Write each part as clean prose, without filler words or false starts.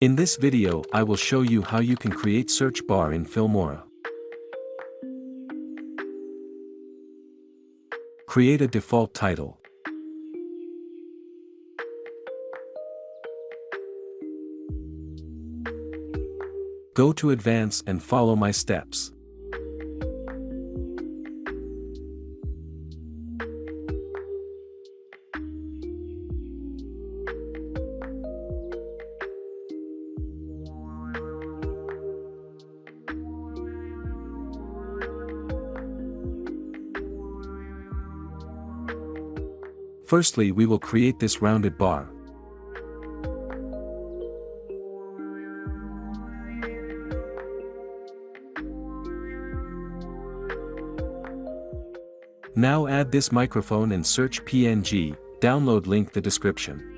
In this video I will show you how you can create search bar in Filmora. Create a default title. Go to Advanced and follow my steps. Firstly, we will create this rounded bar. Now add this microphone and search PNG, download link the description.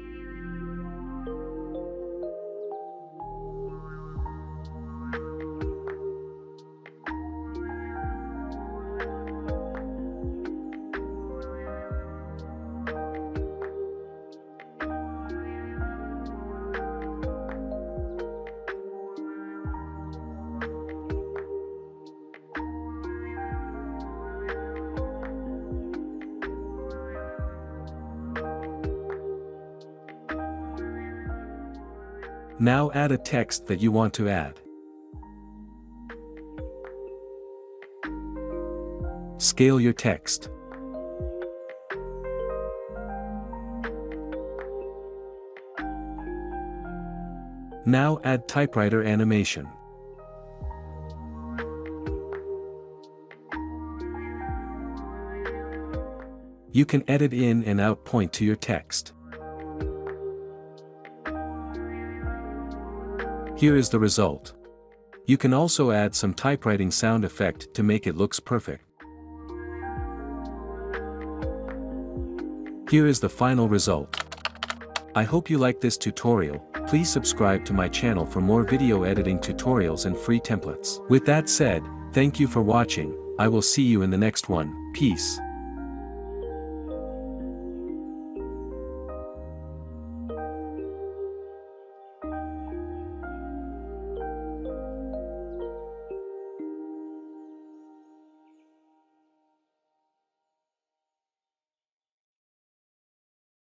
Now add a text that you want to add. Scale your text. Now add typewriter animation. You can edit in and out point to your text. Here is the result. You can also add some typewriting sound effect to make it looks perfect. Here is the final result. I hope you like this tutorial. Please subscribe to my channel for more video editing tutorials and free templates. With that said, thank you for watching. I will see you in the next one. Peace.